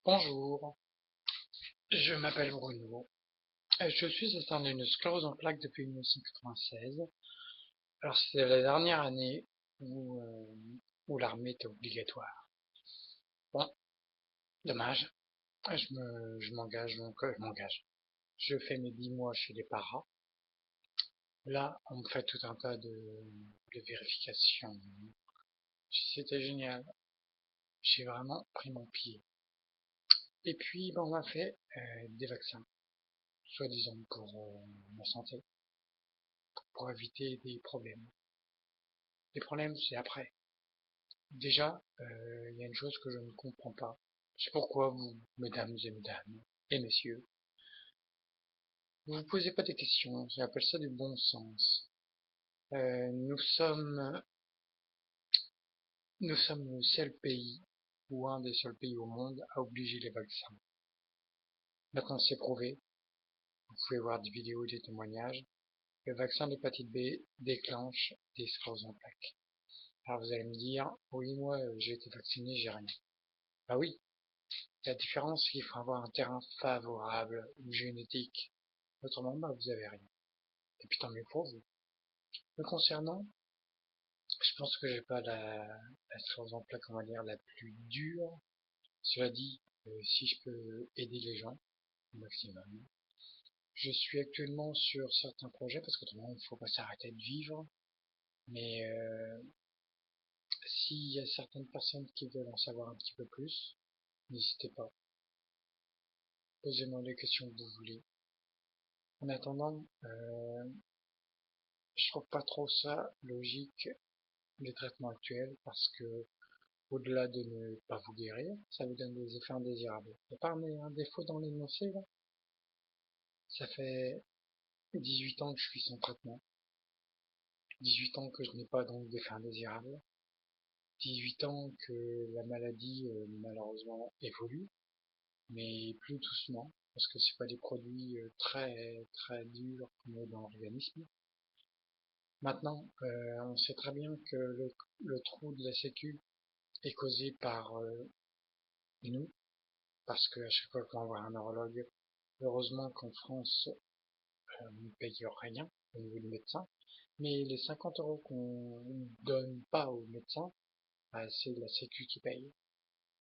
Bonjour, je m'appelle Bruno. Je suis atteint d'une sclérose en plaques depuis 1996. Alors c'est la dernière année où l'armée était obligatoire. Bon, dommage. Je m'engage je m'engage. Je fais mes 10 mois chez les paras. Là, on me fait tout un tas de vérifications. C'était génial. J'ai vraiment pris mon pied. Et puis, on m'a fait des vaccins, soi-disant pour ma santé, pour éviter des problèmes. Les problèmes, c'est après. Déjà, il y a une chose que je ne comprends pas. C'est pourquoi vous, mesdames et messieurs, vous vous posez pas des questions. J'appelle ça du bon sens. Nous sommes le seul pays, ou un des seuls pays au monde, à obliger les vaccins. Maintenant, c'est prouvé. Vous pouvez voir des vidéos, des témoignages. Le vaccin d'hépatite B déclenche des scléroses en plaques. Alors vous allez me dire, oui, moi, j'ai été vacciné, j'ai rien. Bah oui, la différence, c'est qu'il faut avoir un terrain favorable ou génétique. Autrement, bah, vous avez rien. Et puis tant mieux pour vous. Me concernant, je pense que j'ai pas la source en plaque, on va dire, la plus dure. Cela dit, si je peux aider les gens au maximum. Je suis actuellement sur certains projets parce que tout le monde, il ne faut pas s'arrêter de vivre. Mais s'il y a certaines personnes qui veulent en savoir un petit peu plus, n'hésitez pas. Posez-moi les questions que vous voulez. En attendant, je trouve pas trop ça logique les traitements actuels parce que au-delà de ne pas vous guérir, ça vous donne des effets indésirables. Il n'y a pas un défaut dans l'énoncé là. Ça fait 18 ans que je suis sans traitement, 18 ans que je n'ai pas donc d'effets indésirables, 18 ans que la maladie malheureusement évolue, mais plus doucement parce que c'est pas des produits très très durs qu'on met dans l'organisme. Maintenant, on sait très bien que le trou de la sécu est causé par nous, parce qu'à chaque fois qu'on va voir un neurologue, heureusement qu'en France, on ne paye rien au niveau du médecin, mais les 50 euros qu'on donne pas aux médecins, bah, c'est la sécu qui paye.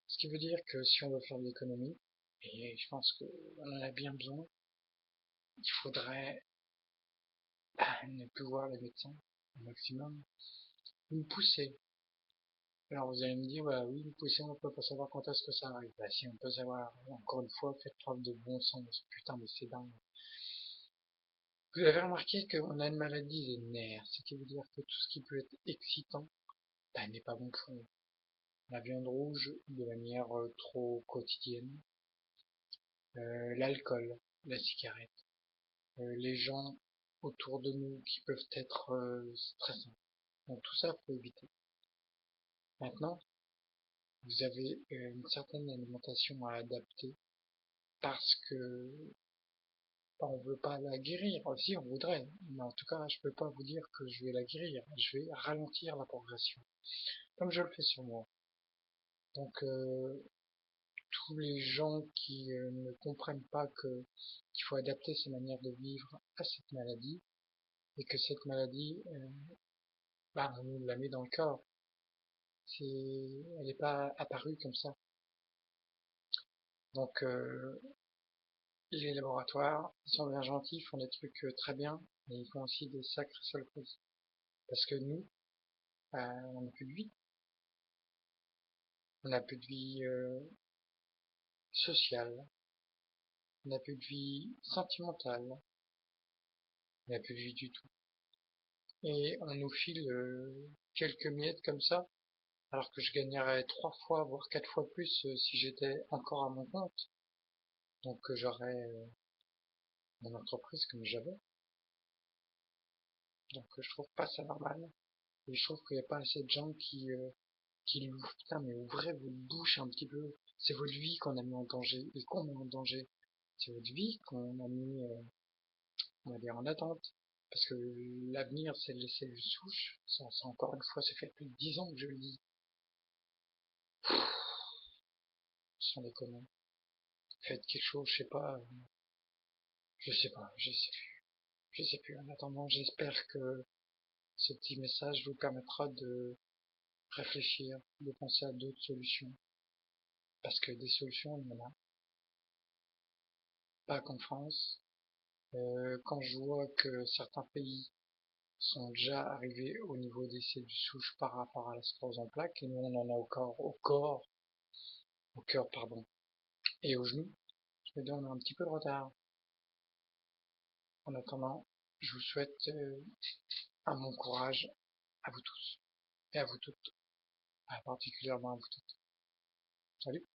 Ce qui veut dire que si on veut faire de l'économie, et je pense qu'on en a bien besoin, il faudrait ne plus voir les médecins au maximum, nous pousser. Alors vous allez me dire, bah oui, nous pousser, on peut pas savoir quand est-ce que ça arrive. Bah si on peut savoir, encore une fois, faites preuve de bon sens. Putain, mais c'est dingue. Vous avez remarqué qu'on a une maladie des nerfs, ce qui veut dire que tout ce qui peut être excitant, bah, n'est pas bon pour nous. La viande rouge de manière trop quotidienne, l'alcool, la cigarette, les gens autour de nous qui peuvent être stressants. Donc tout ça, faut éviter. Maintenant, vous avez une certaine alimentation à adapter parce que on veut pas la guérir. Si on voudrait, mais en tout cas, je peux pas vous dire que je vais la guérir. Je vais ralentir la progression, comme je le fais sur moi. Donc tous les gens qui ne comprennent pas que qu'il faut adapter ses manières de vivre à cette maladie et que cette maladie, bah, on nous la met dans le corps. Elle n'est pas apparue comme ça. Donc les laboratoires, ils sont bien gentils, font des trucs très bien, mais ils font aussi des sacrées surprises. Parce que nous, on n'a plus de vie. On n'a plus de vie sociale. On n'a plus de vie sentimentale. On n'a plus de vie du tout. Et on nous file quelques miettes comme ça, alors que je gagnerais 3 fois, voire 4 fois plus si j'étais encore à mon compte. Donc j'aurais mon entreprise comme j'avais. Donc je trouve pas ça normal. Et je trouve qu'il n'y a pas assez de gens qui l'ouvrent. Putain, mais ouvrez votre bouche un petit peu. C'est votre vie qu'on a mis en danger et qu'on met en danger. C'est votre vie qu'on a mis, on va dire, en attente. Parce que l'avenir, c'est les cellules souches. Ça, encore une fois, ça fait plus de 10 ans que je le dis. Sans déconner. faites quelque chose, je sais pas, je sais plus. En attendant, j'espère que ce petit message vous permettra de réfléchir, de penser à d'autres solutions. Parce que des solutions, il y en a. Pas qu'en France. Quand je vois que certains pays sont déjà arrivés au niveau des cellules souches par rapport à la sclérose en plaques, et nous on en a au cœur, pardon, et au genou, je me dis on a un petit peu de retard. En attendant, je vous souhaite un bon courage à vous tous et à vous toutes, particulièrement à vous toutes. Salut!